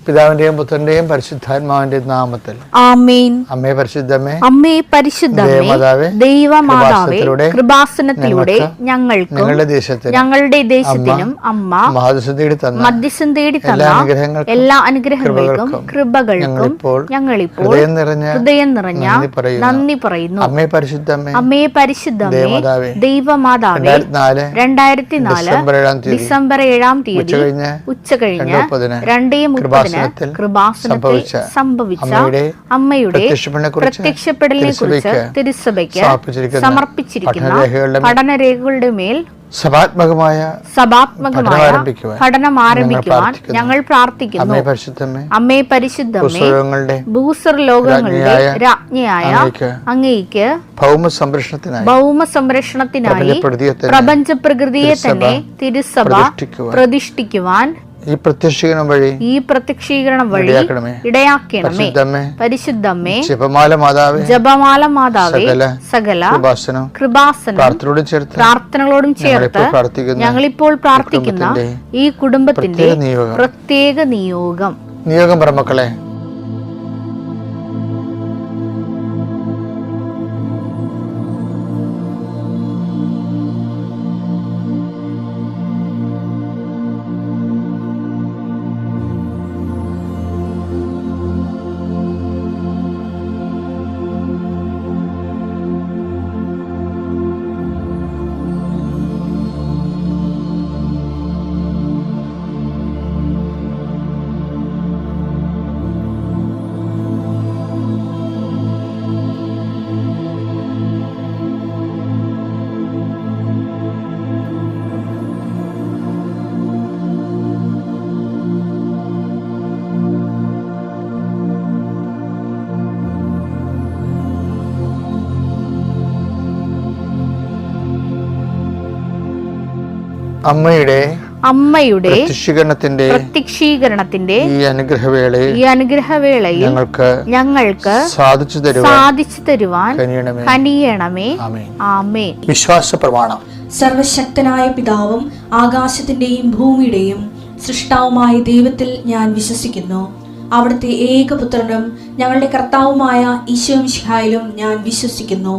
പിതാവിന്റെയും പുത്രന്റെയും പരിശുദ്ധാത്മാവിന്റെയും നാമത്തിൽ ആമേൻ. അമ്മേ പരിശുദ്ധമേ, അമ്മേ പരിശുദ്ധമേ, ദൈവമാതാവേ, കൃപാസനത്തിലൂടെ ഞങ്ങൾക്കും ഞങ്ങളുടെ ദേശത്തിനും അമ്മ മധ്യസ്ഥം തേടി തന്ന എല്ലാ അനുഗ്രഹങ്ങൾക്കും കൃപകൾക്കും ഞങ്ങളിപ്പോൾ ഹൃദയം നിറഞ്ഞ നന്ദി പറയുന്നു. അമ്മേ പരിശുദ്ധമേ, അമ്മേ പരിശുദ്ധമേ, ദൈവമാതാവേ, 2004 ഡിസംബർ 7 തീയതി ഉച്ചകഴിഞ്ഞ് 2:30 കൃപാസനത്തിൽ സംഭവിച്ച അമ്മയുടെ പ്രത്യക്ഷപ്പെടലിനെ കുറിച്ച് തിരുസഭയ്ക്ക് സമർപ്പിച്ചിരിക്കുന്ന പഠനരേഖകളുടെ മേൽ സഭാത്മകമായ പഠനം ആരംഭിക്കുവാൻ ഞങ്ങൾ പ്രാർത്ഥിക്കുന്നു. അമ്മേ പരിശുദ്ധമേ, ഭൂസ്വർലോകങ്ങളുടെ രാജ്ഞിയായ അങ്ങേയ്ക്ക് ഭൗമ സംരക്ഷണത്തിനായി പ്രപഞ്ച പ്രകൃതിയെ തന്നെ തിരുസഭ പ്രതിഷ്ഠിക്കുവാൻ ഈ പ്രത്യക്ഷീകരണം വഴി ഇടയാക്കണമേ. പരിശുദ്ധമേ, ജപമാല മാതാവേ, സകല കൃപാസനം പ്രാർത്ഥനകളോടും ചേർത്ത് ഞങ്ങളിപ്പോൾ പ്രാർത്ഥിക്കുന്ന ഈ കുടുംബത്തിന്റെ പ്രത്യേക നിയോഗം പറമക്കളെ, അമ്മയുടെ പ്രത്യക്ഷീകരണത്തിന്റെ ഈ അനുഗ്രഹവേളയിൽ ഞങ്ങൾക്ക് സാധിച്ചു തരുവാൻ കനിയണമേ. ആമേൻ. വിശ്വാസ പ്രമാണം. സർവശക്തനായ പിതാവും ആകാശത്തിന്റെയും ഭൂമിയുടെയും സൃഷ്ടാവുമായ ദൈവത്തിൽ ഞാൻ വിശ്വസിക്കുന്നു. അവിടുത്തെ ഏകപുത്രനും ഞങ്ങളുടെ കർത്താവുമായ ഈശോമിശിഹായിലും ഞാൻ വിശ്വസിക്കുന്നു.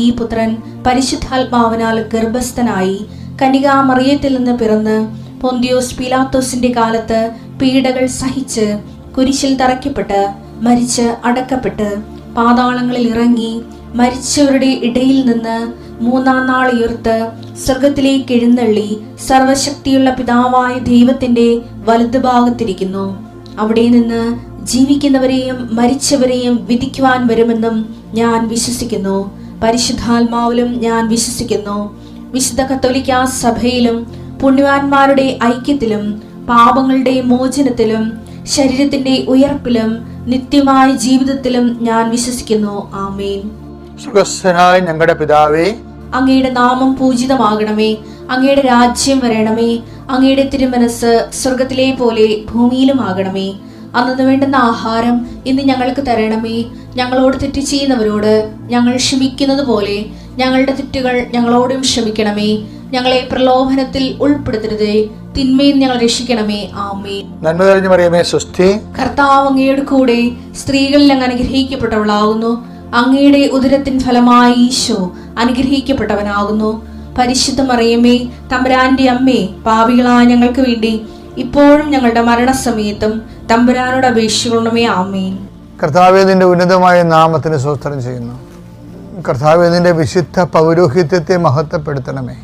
ഈ പുത്രൻ പരിശുദ്ധാത്മാവിനാൽ ഗർഭസ്ഥനായി കന്യകാമറിയത്തിൽ നിന്ന് പിറന്ന് പൊന്തിയോസ് പീലാത്തോസിന്റെ കാലത്ത് പീഡകൾ സഹിച്ച് കുരിശിൽ തറയ്ക്കപ്പെട്ട് മരിച്ച് അടക്കപ്പെട്ട് പാതാളങ്ങളിൽ ഇറങ്ങി മരിച്ചവരുടെ ഇടയിൽ നിന്ന് 3-ാം നാൾ ഉയർത്ത് സ്വർഗത്തിലേക്ക് എഴുന്നള്ളി സർവശക്തിയുള്ള പിതാവായ ദൈവത്തിന്റെ വലതുഭാഗത്തിരിക്കുന്നു. അവിടെ നിന്ന് ജീവിക്കുന്നവരെയും മരിച്ചവരെയും വിധിക്കുവാൻ വരുമെന്നും ഞാൻ വിശ്വസിക്കുന്നു. പരിശുദ്ധാത്മാവിലും ഞാൻ വിശ്വസിക്കുന്നു. വിശുദ്ധ കത്തോലിക്കാ സഭയിലും പുണ്യവാന്മാരുടെ ഐക്യത്തിലും പാപങ്ങളുടെ മോചനത്തിലും ശരീരത്തിന്റെ ഉയർപ്പിലും നിത്യമായ ജീവിതത്തിലും ഞാൻ വിശ്വസിക്കുന്നു. ആമേൻ. സ്വർഗ്ഗസ്ഥനായ ഞങ്ങളുടെ പിതാവേ, അങ്ങയുടെ നാമം പൂജിതമാകണമേ. അങ്ങയുടെ രാജ്യം വരണമേ. അങ്ങയുടെ തിരുമനസ് സ്വർഗത്തിലെ പോലെ ഭൂമിയിലും ആകണമേ. അന്നു വേണ്ടുന്ന ആഹാരം ഇന്ന് ഞങ്ങൾക്ക് തരണമേ. ഞങ്ങളോട് തെറ്റ് ചെയ്യുന്നവരോട് ഞങ്ങൾ ക്ഷമിക്കുന്നത് പോലെ ഞങ്ങളുടെ തെറ്റുകൾ ഞങ്ങളോടും ക്ഷമിക്കണമേ. ഞങ്ങളെ പ്രലോഭനത്തിൽ ഉൾപ്പെടുത്തരുതേ, തിന്മയിൽ ഞങ്ങൾ രക്ഷിക്കണമേ. ആമേൻ. നന്മ നിറഞ്ഞ മറിയമേ, സ്വസ്തി. കർത്താവ് അങ്ങയുടെ കൂടെ സ്ത്രീകളിൽ അങ്ങ് അനുഗ്രഹിക്കപ്പെട്ടവളാകുന്നു. അങ്ങയുടെ ഉദരത്തിൻ ഫലമായി ഈശോ അനുഗ്രഹിക്കപ്പെട്ടവനാകുന്നു. പരിശുദ്ധ മറിയമേ, തമ്പുരാന്റെ അമ്മേ, പാപികളായ ഞങ്ങൾക്ക് വേണ്ടി ഇപ്പോഴും ഞങ്ങളുടെ മരണസമയത്തും തമ്പുരാനോട് അപേക്ഷിക്കണമേ. ആമേൻ. കർത്താവേ, നിന്റെ ഉന്നതമായ നാമത്തിന് സ്തോത്രം ചെയ്യുന്നു. കർത്താവേ, നിന്റെ വിശുദ്ധ പൗരോഹിത്യത്തെ മഹത്വപ്പെടുത്തണമേ.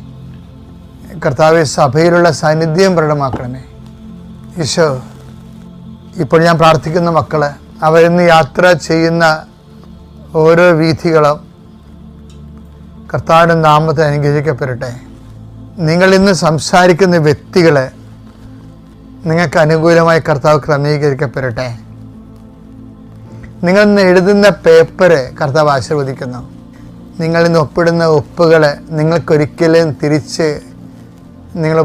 കർത്താവെ, സഭയിലുള്ള സാന്നിധ്യം പ്രകടമാക്കണമേ. ഈശോ, ഇപ്പോൾ ഞാൻ പ്രാർത്ഥിക്കുന്ന മക്കള് അവരിന്ന് യാത്ര ചെയ്യുന്ന ഓരോ വീഥികളും കർത്താവിൻ്റെ നാമത്തിൽ അനുഗ്രഹിക്കപ്പെടട്ടെ. നിങ്ങളിന്ന് സംസാരിക്കുന്ന വ്യക്തികളെ നിങ്ങൾക്ക് അനുകൂലമായി കർത്താവ് ക്രമീകരിക്കപ്പെടട്ടെ. നിങ്ങളിന്ന് എഴുതുന്ന പേപ്പറ് കർത്താവ് ആശീർവദിക്കുന്നു. നിങ്ങളിന്ന് ഒപ്പിടുന്ന ഒപ്പുകളെ നിങ്ങൾക്കൊരിക്കലും തിരിച്ച് നിങ്ങൾ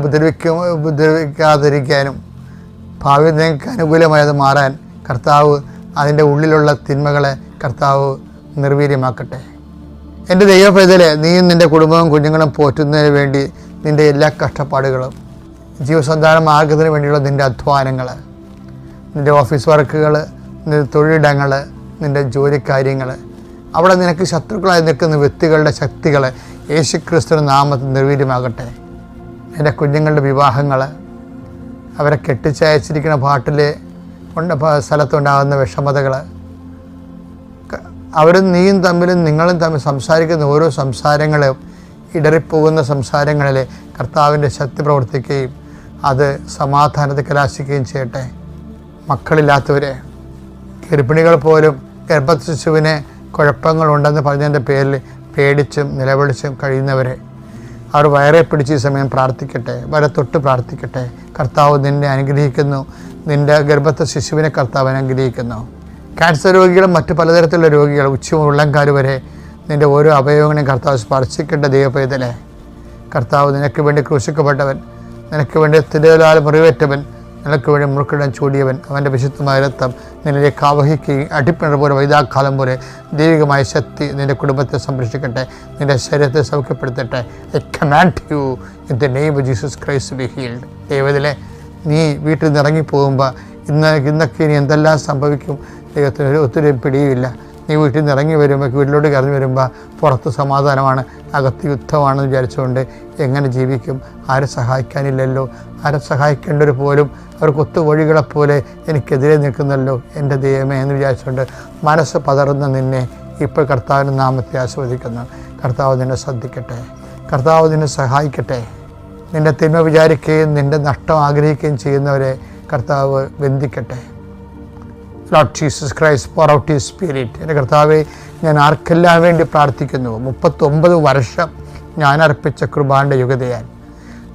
ഉപദ്രവിക്കാതിരിക്കാനും ഭാവി നിങ്ങൾക്ക് അനുകൂലമായി അത് മാറാൻ കർത്താവ് അതിൻ്റെ ഉള്ളിലുള്ള തിന്മകളെ കർത്താവ് നിർവീര്യമാക്കട്ടെ. എൻ്റെ ദൈവപൈതലെ, നീയും നിൻ്റെ കുടുംബവും കുഞ്ഞുങ്ങളും പോറ്റുന്നതിന് വേണ്ടി നിൻ്റെ എല്ലാ കഷ്ടപ്പാടുകളും ജീവസന്ധാന മാർഗത്തിന് വേണ്ടിയുള്ള നിൻ്റെ അധ്വാനങ്ങൾ നിൻ്റെ ഓഫീസ് വർക്കുകൾ, നിൻ്റെ തൊഴിലിടങ്ങൾ, നിൻ്റെ ജോലിക്കാര്യങ്ങൾ, അവിടെ നിനക്ക് ശത്രുക്കളായി നിൽക്കുന്ന വ്യക്തികളുടെ ശക്തികൾ യേശുക്രിസ്തുവിന്റെ നാമത്തിൽ നിർവീര്യമാകട്ടെ. എൻ്റെ കുഞ്ഞുങ്ങളുടെ വിവാഹങ്ങൾ, അവരെ കെട്ടിച്ചയച്ചിരിക്കുന്ന പാട്ടിൽ സ്ഥലത്തുണ്ടാകുന്ന വിഷമതകൾ, അവരും നീയും തമ്മിലും നിങ്ങളും തമ്മിൽ സംസാരിക്കുന്ന ഓരോ സംസാരങ്ങളും ഇടറിപ്പോകുന്ന സംസാരങ്ങളിൽ കർത്താവിൻ്റെ ശക്തി പ്രവർത്തിക്കുകയും അത് സമാധാനത്തിൽ കലാശിക്കുകയും ചെയ്യട്ടെ. മക്കളില്ലാത്തവരെ, ഗർഭിണികൾ പോലും ഗർഭശിശുവിന് കുഴപ്പങ്ങളുണ്ടെന്ന് പറഞ്ഞതിൻ്റെ പേരിൽ പേടിച്ചും നിലവിളിച്ചും കഴിയുന്നവരെ അവർ വയറെ പിടിച്ച് ഈ സമയം പ്രാർത്ഥിക്കട്ടെ, വരെ തൊട്ട് പ്രാർത്ഥിക്കട്ടെ. കർത്താവ് നിന്നെ അനുഗ്രഹിക്കുന്നു, നിൻ്റെ ഗർഭത്തെ ശിശുവിനെ കർത്താവ് അനുഗ്രഹിക്കുന്നു. ക്യാൻസർ രോഗികളും മറ്റു പലതരത്തിലുള്ള രോഗികൾ, ഉള്ളംകാല് വരെ നിൻ്റെ ഓരോ അവയവങ്ങളെയും കർത്താവ് സ്പർശിക്കേണ്ട ദൈവപൈതലേ. കർത്താവ് നിനക്ക് വേണ്ടി ക്രൂശിക്കപ്പെട്ടവൻ, നിനക്ക് വേണ്ടി തിരലാൽ മുറിവേറ്റവൻ, നിനക്ക് വേണ്ടി മുറുക്കിടാൻ ചൂടിയവൻ, അവൻ്റെ വിശുദ്ധമായ രക്തം നിന്നിലേക്ക് ആവഹിക്കുകയും അടിപ്പിണർ പോലെ വൈതാക്കാലം പോലെ ദൈവികമായ ശക്തി നിൻ്റെ കുടുംബത്തെ സംരക്ഷിക്കട്ടെ, നിൻ്റെ ശരീരത്തെ സൗഖ്യപ്പെടുത്തട്ടെ. I command you in the name of Jesus Christ be healed. ദൈവത്തിലെ നീ വീട്ടിൽ നിന്ന് ഇറങ്ങിപ്പോകുമ്പോൾ ഇന്നൊക്കെ ഇനി എന്തെല്ലാം സംഭവിക്കും ദൈവത്തിന് ഒത്തിരി പിടിയുമില്ല. നീ വീട്ടിൽ നിന്ന് ഇറങ്ങി വരുമ്പോൾ, വീട്ടിലോട്ട് കയറി വരുമ്പോൾ പുറത്ത് സമാധാനമാണ്, അകത്ത് യുദ്ധമാണെന്ന് വിചാരിച്ചുകൊണ്ട് എങ്ങനെ ജീവിക്കും? ആരെ സഹായിക്കാനില്ലല്ലോ, ആരെ സഹായിക്കേണ്ടവർ പോലും അവർക്ക് ഒത്തുവഴികളെപ്പോലെ എനിക്കെതിരെ നിൽക്കുന്നല്ലോ എൻ്റെ ദൈവമേ എന്ന് വിചാരിച്ചുകൊണ്ട് മനസ്സ് പതറുന്ന നിന്നെ ഇപ്പോൾ കർത്താവിൻ്റെ നാമത്തെ ആസ്വദിക്കുന്നു. കർത്താവ് നിന്നെ ശ്രദ്ധിക്കട്ടെ, കർത്താവ് നിന്നെ സഹായിക്കട്ടെ. നിൻ്റെ തിന്മ വിചാരിക്കുകയും നിൻ്റെ നഷ്ടം ആഗ്രഹിക്കുകയും ചെയ്യുന്നവരെ കർത്താവ് ബന്ധിക്കട്ടെ. Lord Jesus Christ, pour out his spirit. എൻ്റെ കർത്താവെ, ഞാൻ ആർക്കെല്ലാം വേണ്ടി പ്രാർത്ഥിക്കുന്നു. 39 വർഷം ഞാൻ അർപ്പിച്ച കൃപാന്റെ യുഗതയാൽ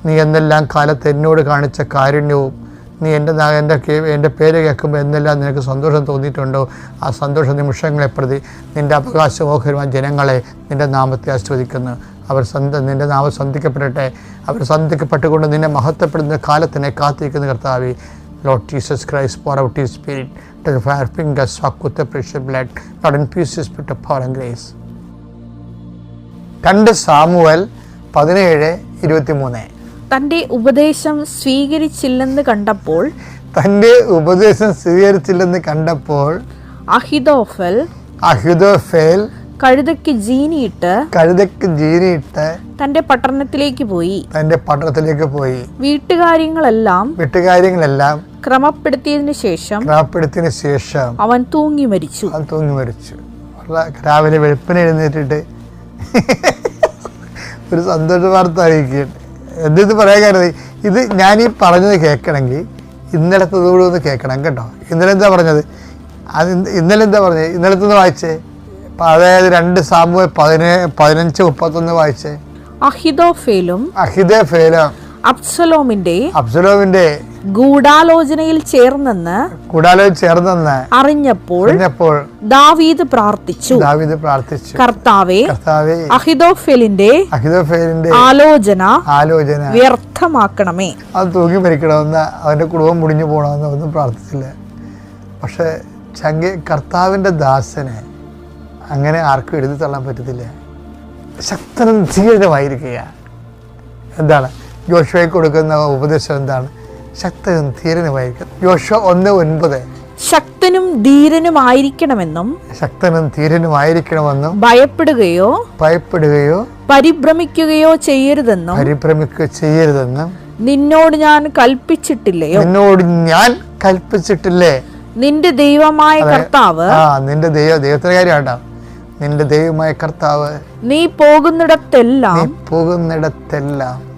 നീ എന്തെല്ലാം കാലത്ത് എന്നോട് കാണിച്ച കാരുണ്യവും, നീ എൻ്റെ പേര് കേൾക്കുമ്പോൾ എന്തെല്ലാം നിനക്ക് സന്തോഷം തോന്നിയിട്ടുണ്ടോ, ആ സന്തോഷ നിമിഷങ്ങളെ പ്രതി നിൻ്റെ അവകാശമോഹരമായ ജനങ്ങളെ നിൻ്റെ നാമത്തെ ആസ്വദിക്കുന്നു. നിൻ്റെ നാമം സന്ധിക്കപ്പെടട്ടെ. അവർ സന്ധിക്കപ്പെട്ടുകൊണ്ട് നിന്നെ മഹത്വപ്പെടുന്ന കാലത്തിനെ കാത്തിരിക്കുന്ന കർത്താവെ, Lord Jesus Christ, pour out his spirit to the fire fingers, soak with the precious blood. Lord, infuse his spirit of power and grace. 2 Samuel 17:23. തന്റെ ഉപദേശം സ്വീകരിച്ചില്ലെന്ന് കണ്ടപ്പോൾ അഹിതോഫേൽ കഴുതയ്ക്ക് ജീനിയിട്ട് തന്റെ പട്ടണത്തിലേക്ക് പോയി വീട്ടുകാര്യങ്ങളെല്ലാം ക്രമപ്പെടുത്തിയതിനു ശേഷം അവൻ തൂങ്ങി മരിച്ചു. രാവിലെ വെളുപ്പിനെ എഴുന്നേറ്റിട്ട് ഒരു സന്തോഷ വാർത്ത അറിയിക്കുകയാണ്. എന്തെന്ന് പറയാൻ കാരണം, ഇത് ഞാനീ പറഞ്ഞത് കേൾക്കണമെങ്കിൽ ഇന്നലത്തതോടെ ഒന്ന് കേൾക്കണം കേട്ടോ. ഇന്നലെ എന്താ പറഞ്ഞത്? ഇന്നലത്തെ വായിച്ചേ, അതായത് 2 സാമുവേൽ 15:31 വായിച്ചേ. അഹിതോഫേലും അബ്സലോമിന്റെ ഗൂഢാലോചനയിൽ ചേർന്നെന്ന് അറിഞ്ഞപ്പോൾ ദാവീദ് പ്രാർത്ഥിച്ചു, കർത്താവേ, അഹിതോഫേലിന്റെ ആലോചന വ്യർത്ഥമാക്കണമേ. അത് തൂങ്ങി മരിക്കണമെന്ന്, അവന്റെ കുടുംബം മുടിഞ്ഞു പോകണമെന്ന് ഒന്നും പ്രാർത്ഥിച്ചില്ല. പക്ഷെ കർത്താവിന്റെ ദാസനെ അങ്ങനെ ആർക്കും എഴുതി തള്ളാൻ പറ്റത്തില്ല. ശക്തനും ധീരനുമായിരിക്കുക. എന്താണ് യോശുവയ്ക്ക് കൊടുക്കുന്ന ഉപദേശം? എന്താണ്? ശക്തനും ധീരനുമായിരിക്കും. യോശുവ 1:9. ശക്തനും ധീരനുമായിരിക്കണമെന്നും ഭയപ്പെടുകയോ പരിഭ്രമിക്കുകയോ ചെയ്യരുതെന്നും നിന്നോട് ഞാൻ കൽപ്പിച്ചിട്ടില്ലേ? നിന്റെ ദൈവമായ കർത്താവ്, ദൈവത്തിന്റെ കാര്യമാട്ടോ, നിന്റെ ദൈവമായ കർത്താവ് നീ പോകുന്നിടത്തെല്ലാം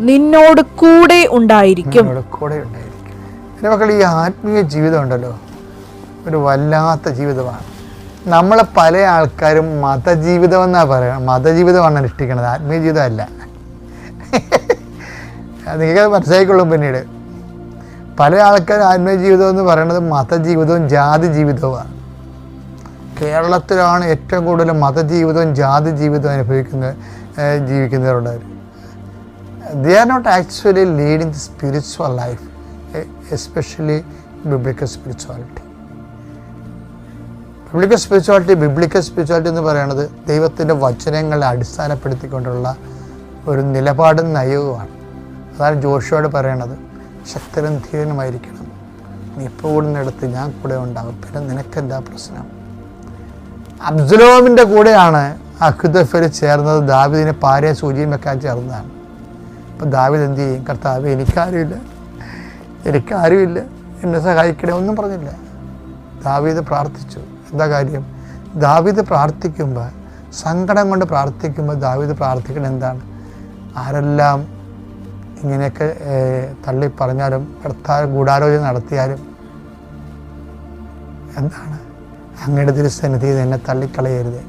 നിന്നോട് കൂടെ ഉണ്ടായിരിക്കും. എൻ്റെ മക്കൾ, ഈ ആത്മീയ ജീവിതം ഉണ്ടല്ലോ, ഒരു വല്ലാത്ത ജീവിതമാണ്. നമ്മളെ പല ആൾക്കാരും മതജീവിതം എന്നാ പറയുന്നത്. മതജീവിതമാണ് അനുഷ്ഠിക്കുന്നത്, ആത്മീയ ജീവിതമല്ല. നിങ്ങൾക്കത് മനസ്സിലാക്കിക്കൊള്ളും പിന്നീട്. പല ആൾക്കാരും ആത്മീയ ജീവിതം എന്ന് പറയുന്നത് മതജീവിതവും ജാതി ജീവിതവുമാണ്. കേരളത്തിലാണ് ഏറ്റവും കൂടുതൽ മതജീവിതവും ജാതി ജീവിതവും ജീവിക്കുന്നവരുള്ളവർ. They are not actually leading the spiritual life, especially biblical spirituality. Biblical spirituality എന്ന് പറയുന്നത് ദൈവത്തിൻ്റെ വചനങ്ങളെ അടിസ്ഥാനപ്പെടുത്തിക്കൊണ്ടുള്ള ഒരു നിലപാടും നയവുമാണ്. അതാണ് ജോഷുവോട് പറയണത്. ശക്തനും ധീരനുമായിരിക്കണം. നീ കൂടുന്നിടത്ത് ഞാൻ കൂടെ ഉണ്ടാകും. പിന്നെ നിനക്കെന്താ പ്രശ്നം? അബ്സലോമിൻ്റെ കൂടെയാണ് അഹീതോഫെൽ ചേർന്നത്. ദാവീദിനെ പാരയും സൂചിയും വെക്കാൻ ചേർന്നതാണ്. അപ്പോൾ ദാവീദ് എന്ത് ചെയ്യും? കർത്താവേ, എനിക്കാരുമില്ല, എന്നെ സഹായിക്കണേ, ഒന്നും പറഞ്ഞില്ല. ദാവീദ് പ്രാർത്ഥിച്ചു. എന്താ കാര്യം? ദാവീദ് പ്രാർത്ഥിക്കുമ്പോൾ, സങ്കടം കൊണ്ട് പ്രാർത്ഥിക്കുമ്പോൾ ദാവീദ് പ്രാർത്ഥിക്കണം എന്താണ്? ആരെല്ലാം ഇങ്ങനെയൊക്കെ തള്ളി പറഞ്ഞാലും, കർത്താവ് ഗൂഢാലോചന നടത്തിയാലും എന്താണ്? അങ്ങയുടെ തിരുസന്നിധിയിൽ എന്നെ തള്ളിക്കളയരുത്,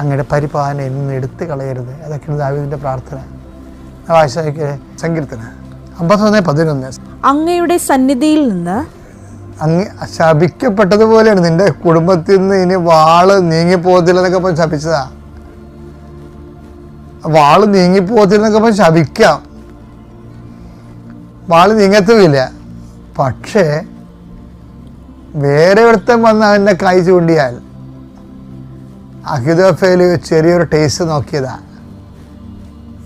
അങ്ങയുടെ പരിപാലനം എന്നെ എടുത്തു കളയരുത്. അതൊക്കെയാണ് ദാവീദിൻ്റെ പ്രാർത്ഥന. വായിച്ചേക്ക് സങ്കീർത്തനം 51:11. അങ്ങയുടെ സന്നിധിയിൽ നിന്ന് അങ്ങ് ശപിക്കപ്പെട്ടതുപോലെയാണ്. നിന്റെ കുടുംബത്തിൽ നിന്ന് ഇനി വാള് നീങ്ങിപ്പോകത്തില്ല എന്നൊക്കെ പറഞ്ഞ് ശപിച്ചതാ. വാള് നീങ്ങിപ്പോകത്തില്ല എന്നൊക്കെ പറഞ്ഞ് ശപിക്കാം. വാള് നീങ്ങത്തുമില്ല. പക്ഷേ വേറെ ഒരുത്തൻ വന്ന് അവൻ്റെ കൈ ചൂണ്ടിയാൽ, അഹീതോഫെൽ ചെറിയൊരു ടേസ്റ്റ് നോക്കിയതാ.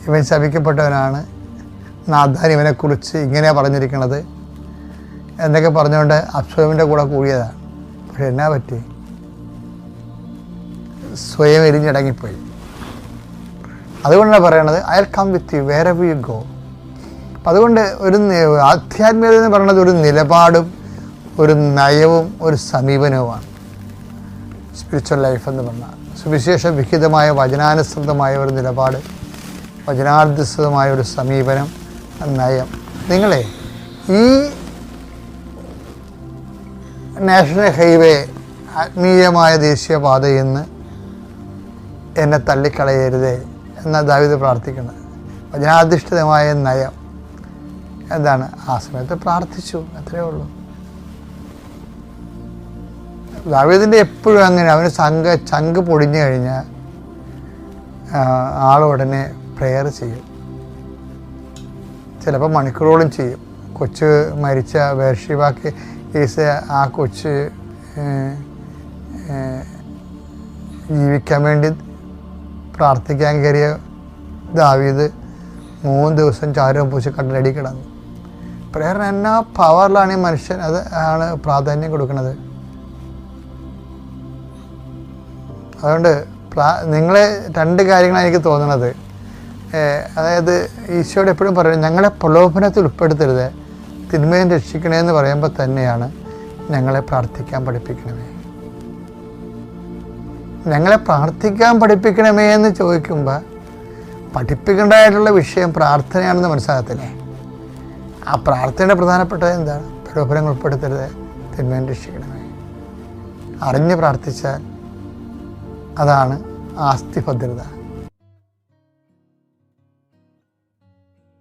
ഇവൻ ശപിക്കപ്പെട്ടവനാണ്, നാഥാൻ ഇവനെക്കുറിച്ച് ഇങ്ങനെയാണ് പറഞ്ഞിരിക്കണത് എന്നൊക്കെ പറഞ്ഞുകൊണ്ട് അബ്സലോമിൻ്റെ കൂടെ കൂടിയതാണ്. പക്ഷെ എന്നാ പറ്റി? സ്വയം എരിഞ്ഞിടങ്ങിപ്പോയി. അതുകൊണ്ടാണ് പറയണത് I will come with you wherever you go. അതുകൊണ്ട് ഒരു ആധ്യാത്മികത എന്ന് പറയുന്നത് ഒരു നിലപാടും ഒരു നയവും ഒരു സമീപനവുമാണ്. സ്പിരിച്വൽ ലൈഫ് എന്ന് പറഞ്ഞാൽ സുവിശേഷ വിഹിതമായ വചനാനുസൃതമായ ഒരു നിലപാട്, വചനാധിഷ്ഠിതമായ ഒരു സമീപനം, നയം. നിങ്ങളെ ഈ നാഷണൽ ഹൈവേ, ആത്മീയമായ ദേശീയപാതയിൽ നിന്ന് എന്നെ തള്ളിക്കളയരുതേ എന്നാണ് ദാവീദ് പ്രാർത്ഥിക്കുന്നത്. വചനാധിഷ്ഠിതമായ നയം എന്താണ്? ആ സമയത്ത് പ്രാർത്ഥിച്ചു, അത്രയേ ഉള്ളൂ. ദാവീദിൻ്റെ എപ്പോഴും അങ്ങനെ. അവന് ചങ്ക് പൊടിഞ്ഞു കഴിഞ്ഞാൽ ആളുടനെ പ്രെയർ ചെയ്യും. ചിലപ്പോൾ മണിക്കൂറോളം ചെയ്യും. കൊച്ച് മരിച്ച ബേർഷീബാക്ക് കേസ്, ആ കൊച്ച് ജീവിക്കാൻ വേണ്ടി പ്രാർത്ഥിക്കാൻ കയറിയ ദാവീദ് 3 ദിവസം ചാരവും പൂശി കട്ടിലടി കിടന്നു. പ്രേയറിന് എന്നാ പവറിലാണ് ഈ മനുഷ്യൻ, അത് ആണ് പ്രാധാന്യം കൊടുക്കുന്നത്. അതുകൊണ്ട് നിങ്ങളെ 2 കാര്യങ്ങളാണ് എനിക്ക് തോന്നുന്നത്. അതായത് ഈശോയോട് എപ്പോഴും പറയുന്നത്, ഞങ്ങളെ പ്രലോഭനത്തിൽ ഉൾപ്പെടുത്തരുത്, തിന്മയും രക്ഷിക്കണേ എന്ന് പറയുമ്പോൾ തന്നെയാണ് ഞങ്ങളെ പ്രാർത്ഥിക്കാൻ പഠിപ്പിക്കണമേ. ഞങ്ങളെ പ്രാർത്ഥിക്കാൻ പഠിപ്പിക്കണമേ എന്ന് ചോദിക്കുമ്പോൾ പഠിപ്പിക്കേണ്ടതായിട്ടുള്ള വിഷയം പ്രാർത്ഥനയാണെന്ന് മനസ്സിലാകത്തില്ലേ? ആ പ്രാർത്ഥനയുടെ പ്രധാനപ്പെട്ടത് എന്താണ്? പ്രലോഭനങ്ങൾ ഉൾപ്പെടുത്തരുത്, തിന്മയും രക്ഷിക്കണമേ. അറിഞ്ഞ് പ്രാർത്ഥിച്ചാൽ അതാണ് ആസ്തിഭദ്രത.